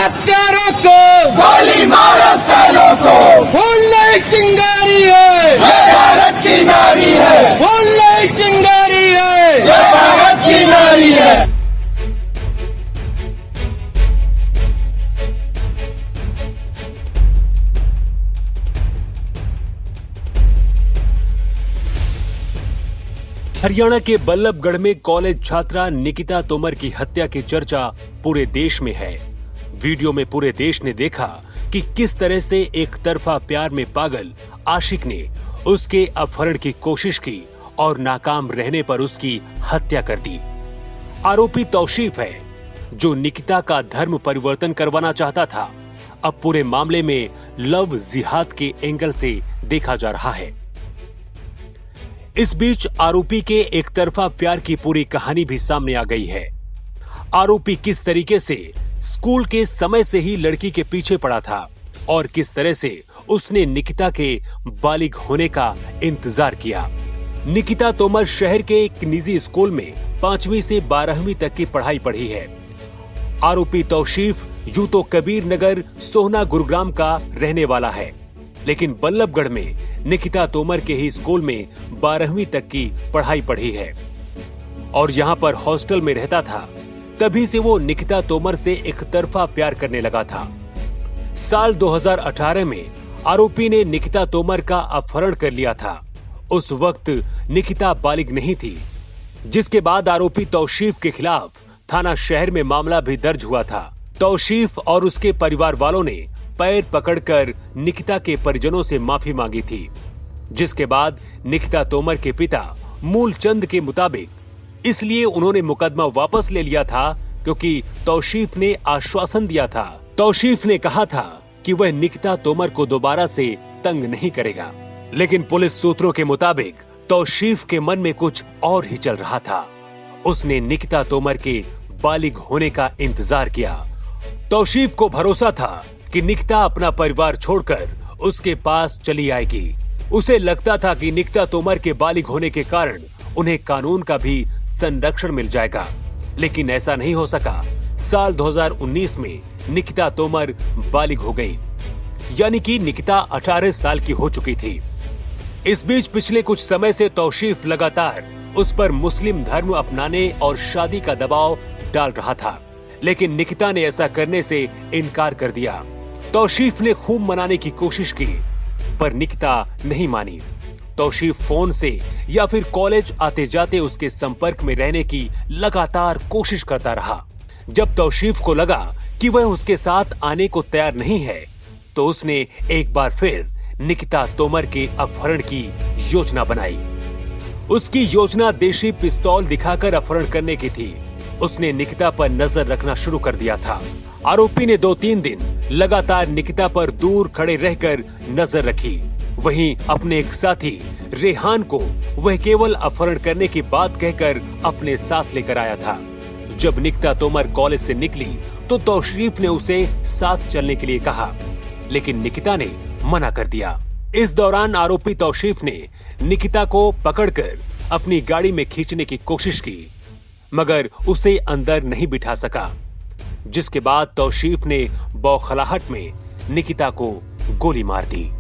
हत्यारों को गोली मारो सैलों को। खून नहीं चिंगारी है, ये भारत की नारी है। खून नहीं चिंगारी है, ये भारत की नारी है। हरियाणा के बल्लभगढ़ में कॉलेज छात्रा निकिता तोमर की हत्या की चर्चा पूरे देश में है। वीडियो में पूरे देश ने देखा कि किस तरह से एक तरफा प्यार में पागल आशिक ने उसके अपहरण की कोशिश की और नाकाम रहने पर उसकी हत्या कर दी। आरोपी तौशीफ है जो निकिता का धर्म परिवर्तन करवाना चाहता था। अब पूरे मामले में लव जिहाद के एंगल से देखा जा रहा है। इस बीच आरोपी के एक तरफा प्यार की पूरी कहानी भी सामने आ गई है। आरोपी किस तरीके से स्कूल के समय से ही लड़की के पीछे पड़ा था और किस तरह से उसने निकिता के बालिग होने का इंतजार किया। निकिता तोमर शहर के एक निजी स्कूल में 5वीं से 12वीं तक की पढ़ाई पढ़ी है। आरोपी तौशीफ यूं तो कबीर नगर सोहना गुरुग्राम का रहने वाला है, लेकिन बल्लभगढ़ में निकिता तोमर के ही स्कूल में 12वीं तक की पढ़ाई पढ़ी है और यहाँ पर हॉस्टल में रहता था। तभी से वो निकिता तोमर से एक तरफा प्यार करने लगा था। साल 2018 में आरोपी ने निकिता तोमर का अपहरण कर लिया था। उस वक्त निकिता बालिग नहीं थी, जिसके बाद आरोपी तौशीफ के खिलाफ थाना शहर में मामला भी दर्ज हुआ था। तौशीफ और उसके परिवार वालों ने पैर पकड़कर निकिता के परिजनों से माफी मांगी थी, जिसके बाद निकिता तोमर के पिता मूलचंद के मुताबिक इसलिए उन्होंने मुकदमा वापस ले लिया था क्योंकि तौशीफ ने आश्वासन दिया था। तौशीफ ने कहा था कि वह निकिता तोमर को दोबारा से तंग नहीं करेगा, लेकिन पुलिस सूत्रों के मुताबिक तौशीफ के मन में कुछ और ही चल रहा था। उसने निकिता तोमर के बालिग होने का इंतजार किया। तौशीफ को भरोसा था कि निकिता अपना परिवार छोड़कर उसके पास चली आएगी। उसे लगता था कि निकिता तोमर के बालिग होने के कारण उन्हें कानून का भी संरक्षण मिल जाएगा, लेकिन ऐसा नहीं हो सका। साल 2019 में निकिता तोमर बालिग हो गई, यानी कि निकिता 18 साल की हो चुकी थी। इस बीच पिछले कुछ समय से तौशीफ लगातार उस पर मुस्लिम धर्म अपनाने और शादी का दबाव डाल रहा था, लेकिन निकिता ने ऐसा करने से इनकार कर दिया। तौशीफ ने खूब मनाने की कोशिश की, पर निकिता नहीं मानी। तौशीफ फोन से या फिर कॉलेज आते जाते उसके संपर्क में रहने की लगातार कोशिश करता रहा। जब तौशीफ को लगा कि वह उसके साथ आने को तैयार नहीं है, तो उसने एक बार फिर निकिता तोमर के अपहरण की योजना बनाई। उसकी योजना देशी पिस्तौल दिखाकर अपहरण करने की थी। उसने निकिता पर नजर रखना शुरू कर दिया था। आरोपी ने 2-3 दिन लगातार निकिता पर दूर खड़े रहकर नजर रखी। वहीं अपने एक साथी रेहान को वह केवल अपहरण करने की बात कहकर अपने साथ लेकर आया था। जब निकिता तोमर कॉलेज से निकली तो तौशीफ ने उसे साथ चलने के लिए कहा, लेकिन निकिता ने मना कर दिया। इस दौरान आरोपी तौशीफ ने निकिता को पकड़कर अपनी गाड़ी में खींचने की कोशिश की, मगर उसे अंदर नहीं बिठा सका, जिसके बाद तौशीफ ने बौखलाहट में निकिता को गोली मार दी।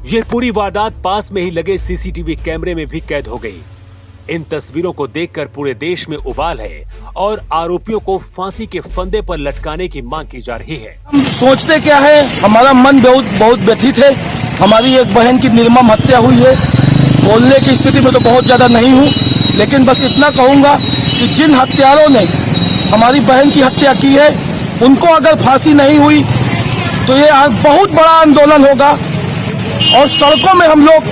ये पूरी वारदात पास में ही लगे सीसीटीवी कैमरे में भी कैद हो गई। इन तस्वीरों को देखकर पूरे देश में उबाल है और आरोपियों को फांसी के फंदे पर लटकाने की मांग की जा रही है। हम सोचते क्या है, हमारा मन बहुत व्यथित है। हमारी एक बहन की निर्मम हत्या हुई है। बोलने की स्थिति में तो बहुत ज्यादा नहीं हूँ, लेकिन बस इतना कहूँगा कि जिन हत्यारों ने हमारी बहन की हत्या की है, उनको अगर फांसी नहीं हुई तो ये बहुत बड़ा आंदोलन होगा और सड़कों में हम लोग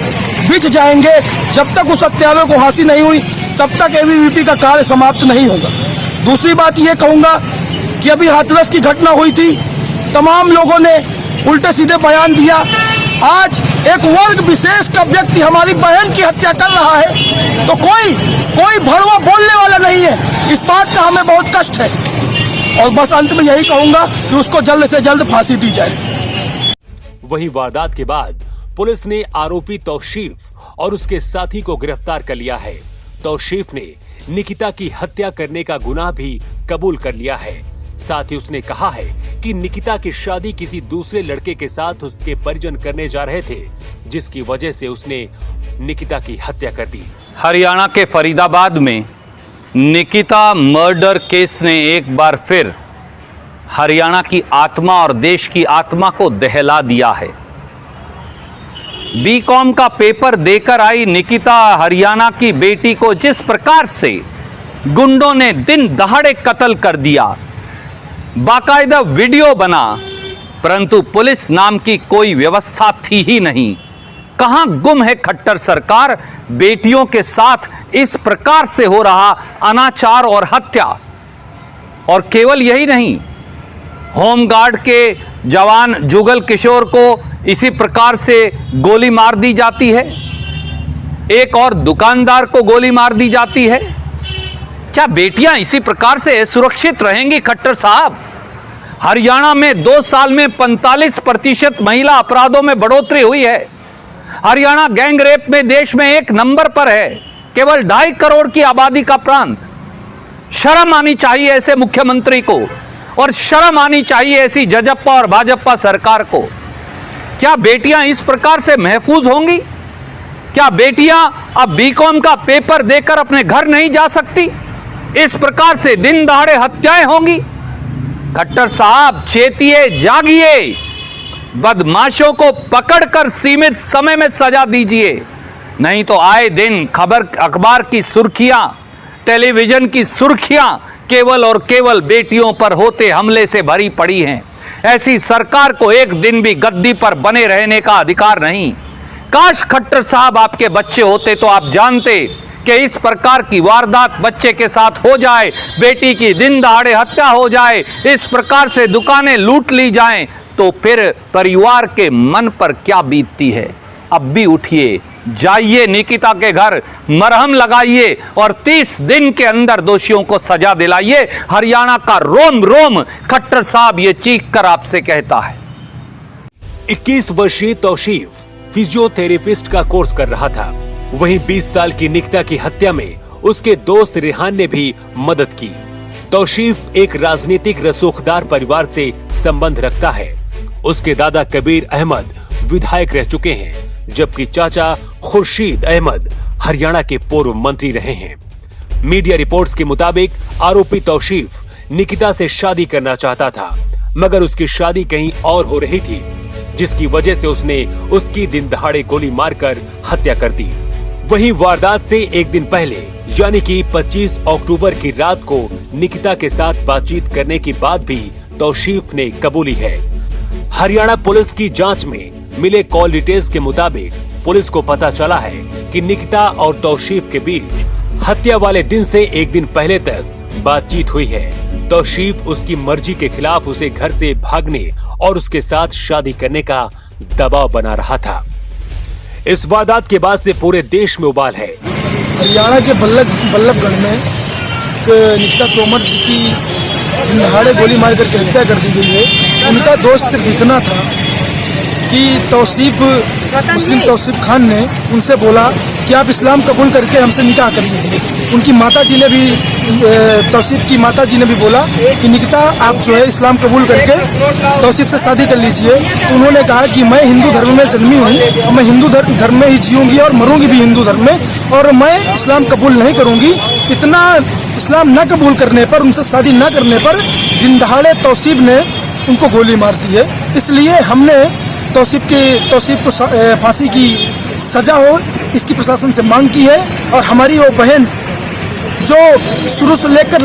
बिछ जाएंगे। जब तक उस हत्यारों को फांसी नहीं हुई तब तक एबीवीपी का कार्य समाप्त नहीं होगा। दूसरी बात ये कहूँगा कि अभी हाथरस की घटना हुई थी, तमाम लोगों ने उल्टे सीधे बयान दिया। आज एक वर्ग विशेष का व्यक्ति हमारी बहन की हत्या कर रहा है तो कोई भड़वा बोलने वाला नहीं है। इस बात का हमें बहुत कष्ट है और बस अंत में यही कहूंगा कि उसको जल्द से जल्द फांसी दी जाए। वहीं वारदात के बाद पुलिस ने आरोपी तौशीफ और उसके साथी को गिरफ्तार कर लिया है। तौशीफ ने निकिता की हत्या करने का गुनाह भी कबूल कर लिया है। साथ ही उसने कहा है कि निकिता की शादी किसी दूसरे लड़के के साथ उसके परिजन करने जा रहे थे, जिसकी वजह से उसने निकिता की हत्या कर दी। हरियाणा के फरीदाबाद में निकिता मर्डर केस ने एक बार फिर हरियाणा की आत्मा और देश की आत्मा को दहला दिया है। बीकॉम का पेपर देकर आई निकिता हरियाणा की बेटी को जिस प्रकार से गुंडों ने दिन दहाड़े कत्ल कर दिया, बाकायदा वीडियो बना, परंतु पुलिस नाम की कोई व्यवस्था थी ही नहीं। कहां गुम है खट्टर सरकार? बेटियों के साथ इस प्रकार से हो रहा अनाचार और हत्या। और केवल यही नहीं, होमगार्ड के जवान जुगल किशोर को इसी प्रकार से गोली मार दी जाती है, एक और दुकानदार को गोली मार दी जाती है। क्या बेटियां इसी प्रकार से सुरक्षित रहेंगी खट्टर साहब? हरियाणा में 2 साल में 45% महिला अपराधों में बढ़ोतरी हुई है। हरियाणा गैंग रेप में देश में 1 नंबर पर है, केवल 2.5 करोड़ की आबादी का प्रांत। शर्म आनी चाहिए ऐसे मुख्यमंत्री को, और शर्म आनी चाहिए ऐसी जजप्पा और भाजपा सरकार को। क्या बेटियां इस प्रकार से महफूज होंगी? क्या बेटियां अब बीकॉम का पेपर देकर अपने घर नहीं जा सकती? इस प्रकार से दिन दहाड़े हत्याएं होंगी? खट्टर साहब चेतिए, जागिए, बदमाशों को पकड़कर सीमित समय में सजा दीजिए, नहीं तो आए दिन खबर अखबार की सुर्खियां, टेलीविजन की सुर्खियां केवल और केवल बेटियों पर होते हमले से भरी पड़ी हैं। ऐसी सरकार को एक दिन भी गद्दी पर बने रहने का अधिकार नहीं। काश खट्टर साहब आपके बच्चे होते तो आप जानते कि इस प्रकार की वारदात बच्चे के साथ हो जाए, बेटी की दिन दहाड़े हत्या हो जाए, इस प्रकार से दुकानें लूट ली जाएं, तो फिर परिवार के मन पर क्या बीतती है। अब भी उठिए, जाइए निकिता के घर, मरहम लगाइए और 30 दिन के अंदर दोषियों को सजा दिलाइए। हरियाणा का रोम रोम खट्टर साहब ये चीख कर आपसे कहता है। 21 वर्षीय तौशीफ फिजियोथेरेपिस्ट का कोर्स कर रहा था। वहीं 20 साल की निकिता की हत्या में उसके दोस्त रेहान ने भी मदद की। तौशीफ एक राजनीतिक रसूखदार परिवार से संबंध रखता है। उसके दादा कबीर अहमद विधायक रह चुके हैं, जबकि चाचा खुर्शीद अहमद हरियाणा के पूर्व मंत्री रहे हैं। मीडिया रिपोर्ट्स के मुताबिक आरोपी तौशीफ निकिता से शादी करना चाहता था, मगर उसकी शादी कहीं और हो रही थी, जिसकी वजह से उसने उसकी दिन दहाड़े गोली मारकर हत्या कर दी। वहीं वारदात से एक दिन पहले यानी कि 25 अक्टूबर की रात को निकिता के साथ बातचीत करने के बाद भी तौशीफ ने कबूली है। हरियाणा पुलिस की जांच में मिले कॉल डिटेल्स के मुताबिक पुलिस को पता चला है कि निकिता और तौशीफ के बीच हत्या वाले दिन से एक दिन पहले तक बातचीत हुई है। तौशीफ उसकी मर्जी के खिलाफ उसे घर से भागने और उसके साथ शादी करने का दबाव बना रहा था। इस वारदात के बाद से पूरे देश में उबाल है। हरियाणा के बल्लभगढ़ में निकिता तोमर जी की दहाड़े गोली मार करके हत्या कर दी गई है। उनका दोष सिर्फ इतना था कि मुस्लिम तौसीफ खान ने उनसे बोला कि आप इस्लाम कबूल करके हमसे निकाह कर लीजिए। उनकी माताजी ने भी, तौसीफ की माताजी ने भी बोला कि निकिता आप जो है इस्लाम कबूल करके तौसीफ से शादी कर लीजिए। तो उन्होंने कहा कि मैं हिंदू धर्म में जन्मी हूँ और मैं हिंदू धर्म में ही जीऊँगी और मरूंगी भी हिंदू धर्म में, और मैं इस्लाम कबूल नहीं करूँगी। इतना इस्लाम न कबूल करने पर, उनसे शादी न करने पर दिन दहाड़े तौसीफ ने उनको गोली मार दी है। इसलिए हमने तौसीफ को फांसी की सजा हो, इसकी प्रशासन से मांग की है। और हमारी वो बहन जो शुरू से लेकर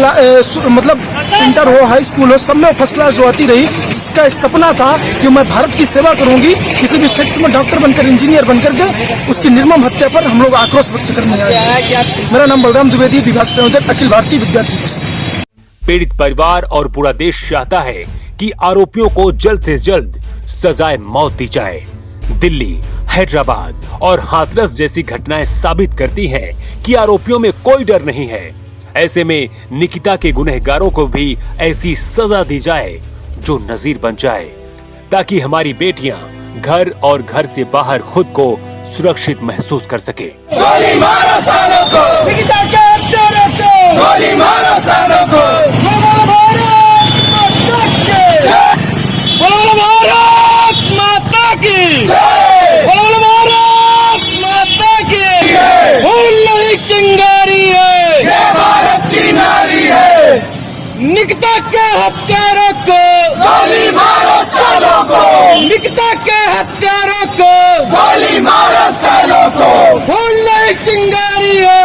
मतलब इंटर हो, हाई स्कूल हो, सब में फर्स्ट क्लास जो आती रही, जिसका एक सपना था कि मैं भारत की सेवा करूंगी, किसी भी क्षेत्र में डॉक्टर बनकर, इंजीनियर बनकर के, उसकी निर्मम हत्या पर हम लोग आक्रोश व्यक्त करने आए हैं। मेरा नाम बलराम द्विवेदी, विभाग संयोजक, अखिल भारतीय विद्यार्थी परिषद। पीड़ित परिवार और पूरा देश चाहता है कि आरोपियों को जल्द से जल्द सजाए मौत दी जाए। दिल्ली, हैदराबाद और हाथरस जैसी घटनाएं साबित करती हैं कि आरोपियों में कोई डर नहीं है। ऐसे में निकिता के गुनहगारों को भी ऐसी सजा दी जाए जो नजीर बन जाए, ताकि हमारी बेटियां घर और घर से बाहर खुद को सुरक्षित महसूस कर सके। गोली मारो सालों को, निकिता के हत्यारों को, गोली मारो सालों को, हत्यारों को गोली मारो सालों को, निकिता के हत्यारों को गोली मारो सालों को। खून नहीं चिंगारी है,